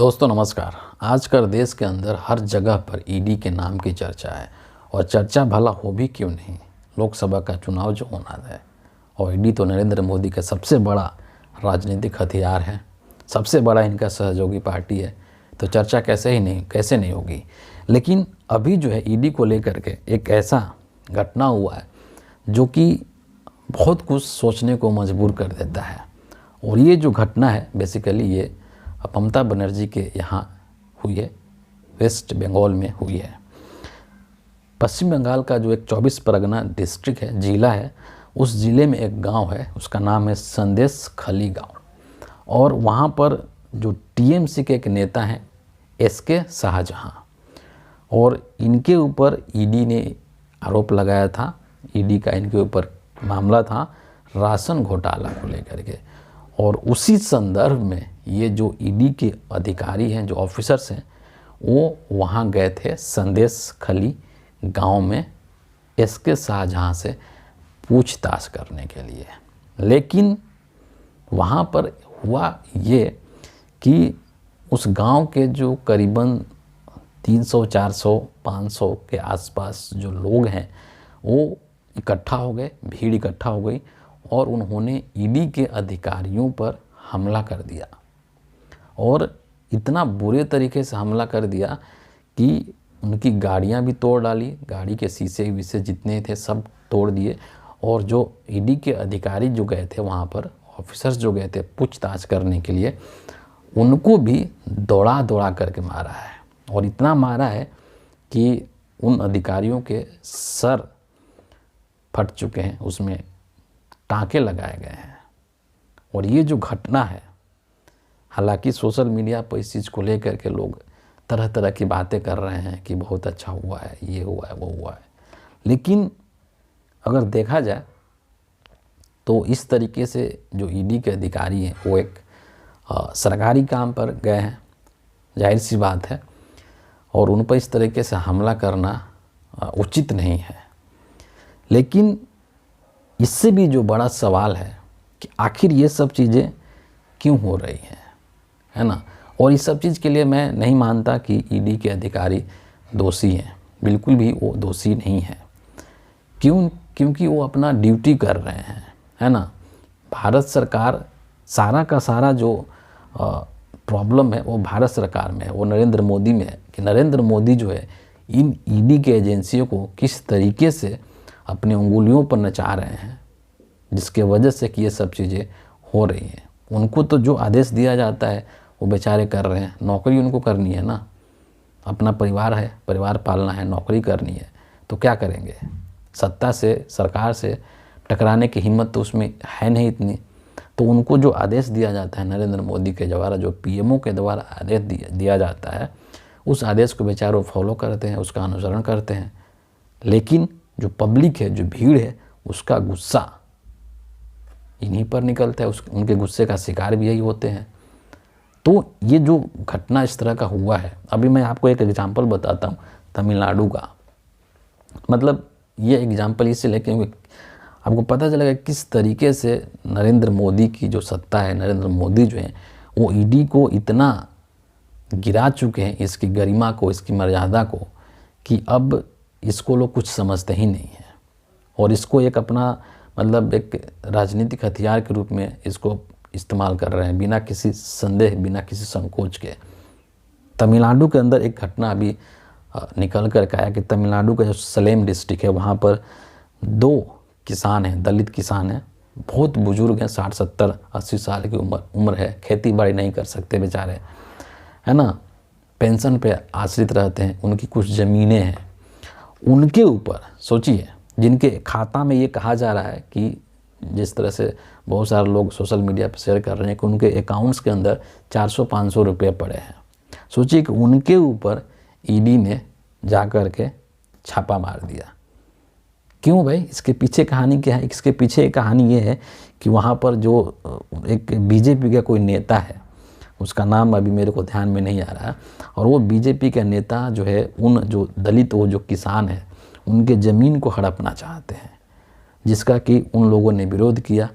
दोस्तों नमस्कार। आजकल देश के अंदर हर जगह पर ईडी के नाम की चर्चा है और चर्चा भला हो भी क्यों नहीं। लोकसभा का चुनाव जो होना है और ईडी तो नरेंद्र मोदी का सबसे बड़ा राजनीतिक हथियार है, सबसे बड़ा इनका सहयोगी पार्टी है, तो चर्चा कैसे नहीं होगी। लेकिन अभी जो है ईडी को लेकर के एक ऐसा घटना हुआ है जो कि बहुत कुछ सोचने को मजबूर कर देता है। और ये जो घटना है बेसिकली ये ममता बनर्जी के यहाँ हुई है, वेस्ट बंगाल में हुई है। पश्चिम बंगाल का जो एक 24 परगना डिस्ट्रिक्ट है, जिला है, उस ज़िले में एक गांव है, उसका नाम है संदेश खली गांव। और वहाँ पर जो टीएमसी के एक नेता हैं एसके शाहजहां, और इनके ऊपर ईडी ने आरोप लगाया था। ईडी का इनके ऊपर मामला था राशन घोटाला को लेकर के। और उसी संदर्भ में ये जो ईडी के अधिकारी हैं, जो ऑफिसर्स हैं, वो वहाँ गए थे संदेश खली गांव में एसके शाहजहां से पूछताछ करने के लिए। लेकिन वहाँ पर हुआ ये कि उस गांव के जो करीबन 300, 400, 500 के आसपास जो लोग हैं वो इकट्ठा हो गए, भीड़ इकट्ठा हो गई और उन्होंने ईडी के अधिकारियों पर हमला कर दिया। और इतना बुरे तरीके से हमला कर दिया कि उनकी गाड़ियां भी तोड़ डाली, गाड़ी के शीशे विशे जितने थे सब तोड़ दिए। और जो ईडी के अधिकारी जो गए थे वहाँ पर, ऑफिसर्स जो गए थे पूछताछ करने के लिए, उनको भी दौड़ा दौड़ा करके मारा है। और इतना मारा है कि उन अधिकारियों के सर फट चुके हैं, उसमें टाँके लगाए गए हैं। और ये जो घटना है, हालांकि सोशल मीडिया पर इस चीज़ को लेकर के लोग तरह तरह की बातें कर रहे हैं कि बहुत अच्छा हुआ है, ये हुआ है, वो हुआ है। लेकिन अगर देखा जाए तो इस तरीके से जो ईडी के अधिकारी हैं वो एक सरकारी काम पर गए हैं, जाहिर सी बात है, और उन पर इस तरीके से हमला करना उचित नहीं है। लेकिन इससे भी जो बड़ा सवाल है कि आखिर ये सब चीज़ें क्यों हो रही हैं, है ना। और इस सब चीज़ के लिए मैं नहीं मानता कि ईडी के अधिकारी दोषी हैं, बिल्कुल भी वो दोषी नहीं है। क्योंकि वो अपना ड्यूटी कर रहे हैं, है ना। भारत सरकार सारा का सारा जो प्रॉब्लम है वो भारत सरकार में है, वो नरेंद्र मोदी में है कि नरेंद्र मोदी जो है इन ईडी के एजेंसियों को किस तरीके से अपनी उंगलियों पर नचा रहे हैं, जिसके वजह से कि ये सब चीज़ें हो रही हैं। उनको तो जो आदेश दिया जाता है वो बेचारे कर रहे हैं, नौकरी उनको करनी है ना, अपना परिवार है, परिवार पालना है, नौकरी करनी है, तो क्या करेंगे। सत्ता से, सरकार से टकराने की हिम्मत तो उसमें है नहीं इतनी। तो उनको जो आदेश दिया जाता है नरेंद्र मोदी के द्वारा, जो पीएमओ के द्वारा आदेश दिया जाता है, उस आदेश को बेचारे फॉलो करते हैं, उसका अनुसरण करते हैं। लेकिन जो पब्लिक है, जो भीड़ है, उसका गुस्सा इन्हीं पर निकलता है, उनके गुस्से का शिकार भी यही होते हैं। तो ये जो घटना इस तरह का हुआ है, अभी मैं आपको एक एग्जांपल बताता हूँ तमिलनाडु का। मतलब ये एग्जांपल इसलिए क्योंकि आपको पता चलेगा किस तरीके से नरेंद्र मोदी की जो सत्ता है, नरेंद्र मोदी जो है वो ईडी को इतना गिरा चुके हैं, इसकी गरिमा को, इसकी मर्यादा को, कि अब इसको लोग कुछ समझते ही नहीं हैं। और इसको एक अपना मतलब एक राजनीतिक हथियार के रूप में इसको इस्तेमाल कर रहे हैं, बिना किसी संदेह, बिना किसी संकोच के। तमिलनाडु के अंदर एक घटना अभी निकल कर के आया कि तमिलनाडु का जो सलेम डिस्ट्रिक्ट है वहाँ पर 2 किसान हैं, दलित किसान हैं, बहुत बुजुर्ग हैं, 60, 70, 80 साल की उम्र है, खेती बाड़ी नहीं कर सकते बेचारे, है ना, पेंशन पे आश्रित रहते हैं, उनकी कुछ ज़मीनें हैं। उनके ऊपर सोचिए, जिनके खाता में ये कहा जा रहा है कि जिस तरह से बहुत सारे लोग सोशल मीडिया पर शेयर कर रहे हैं कि उनके अकाउंट्स के अंदर 400-500 रुपये पड़े हैं। सोचिए कि उनके ऊपर ईडी ने जा कर के छापा मार दिया। क्यों भाई, इसके पीछे कहानी क्या है। इसके पीछे कहानी ये है कि वहाँ पर जो एक बीजेपी का कोई नेता है, उसका नाम अभी मेरे को ध्यान में नहीं आ रहा है, और वो बीजेपी का नेता जो है उन जो दलित, वो जो किसान है, उनके ज़मीन को हड़पना चाहते हैं, जिसका कि उन लोगों ने विरोध किया।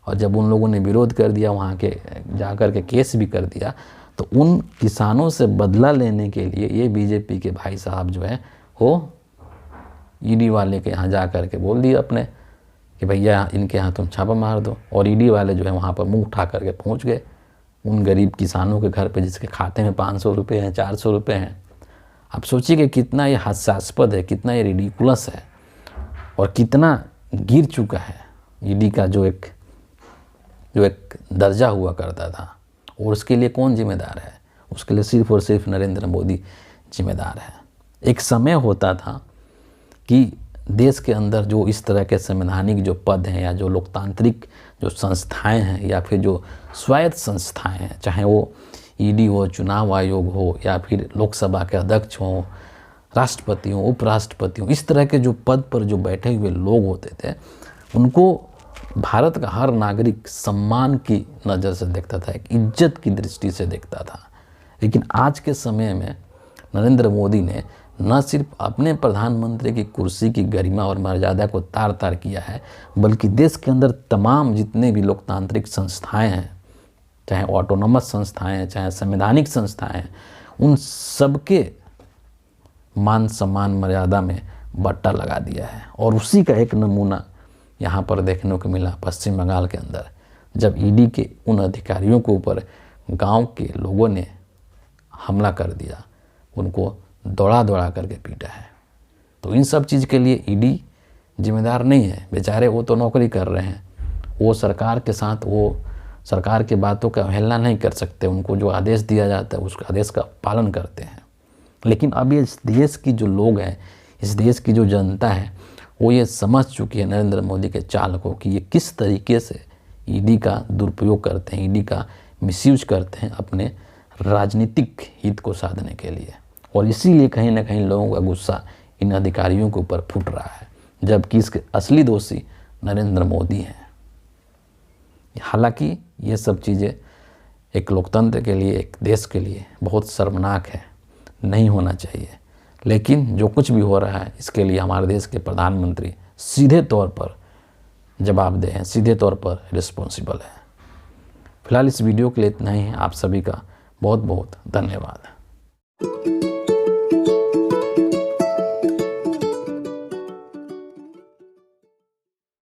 और जब उन लोगों ने विरोध कर दिया, वहाँ के जा कर के केस भी कर दिया, तो उन किसानों से बदला लेने के लिए ये बीजेपी के भाई साहब जो है वो ईडी वाले के यहाँ जा कर के बोल दिए अपने कि भैया इनके यहाँ तुम छापा मार दो, और ईडी वाले जो है वहाँ पर मुंह उठा करके पहुँच गए उन गरीब किसानों के घर पे जिसके खाते में 500 रुपये हैं, 400 रुपये हैं। आप सोचिए कि कितना ये हास्यास्पद है, कितना ये रिडिकुलस है और कितना गिर चुका है ईडी का जो एक दर्जा हुआ करता था। और उसके लिए कौन जिम्मेदार है? उसके लिए सिर्फ और सिर्फ नरेंद्र मोदी जिम्मेदार है। एक समय होता था कि देश के अंदर जो इस तरह के संवैधानिक जो पद हैं या जो लोकतांत्रिक जो संस्थाएं हैं या फिर जो स्वायत्त संस्थाएं हैं, चाहे वो ईडी हो, चुनाव आयोग हो या फिर लोकसभा के अध्यक्ष हों, राष्ट्रपति हों, उपराष्ट्रपति हों, इस तरह के जो पद पर जो बैठे हुए लोग होते थे उनको भारत का हर नागरिक सम्मान की नज़र से देखता था, एक इज्जत की दृष्टि से देखता था। लेकिन आज के समय में नरेंद्र मोदी ने न सिर्फ अपने प्रधानमंत्री की कुर्सी की गरिमा और मर्यादा को तार तार किया है, बल्कि देश के अंदर तमाम जितने भी लोकतांत्रिक संस्थाएं हैं, चाहे ऑटोनॉमस संस्थाएं हैं, चाहे संवैधानिक संस्थाएं हैं, उन सबके मान सम्मान मर्यादा में बट्टा लगा दिया है। और उसी का एक नमूना यहाँ पर देखने को मिला पश्चिम बंगाल के अंदर, जब ईडी के उन अधिकारियों के ऊपर गांव के लोगों ने हमला कर दिया, उनको दौड़ा दौड़ा करके पीटा है। तो इन सब चीज़ के लिए ईडी जिम्मेदार नहीं है। बेचारे वो तो नौकरी कर रहे हैं, वो सरकार के साथ वो सरकार की बातों का अवहेलना नहीं कर सकते, उनको जो आदेश दिया जाता है उस आदेश का पालन करते हैं। लेकिन अब ये इस देश की जो लोग हैं, इस देश की जो जनता है, वो ये समझ चुकी है नरेंद्र मोदी के चाल को कि ये किस तरीके से ईडी का दुरुपयोग करते हैं, ईडी का मिसयूज करते हैं अपने राजनीतिक हित को साधने के लिए। और इसीलिए कहीं ना कहीं लोगों का गुस्सा इन अधिकारियों के ऊपर फूट रहा है, जबकि इसके असली दोषी नरेंद्र मोदी हैं। हालांकि ये सब चीज़ें एक लोकतंत्र के लिए, एक देश के लिए बहुत शर्मनाक है, नहीं होना चाहिए। लेकिन जो कुछ भी हो रहा है इसके लिए हमारे देश के प्रधानमंत्री सीधे तौर पर जवाबदेह हैं, सीधे तौर पर रिस्पॉन्सिबल है। फिलहाल इस वीडियो के लिए इतना ही है। आप सभी का बहुत बहुत धन्यवाद।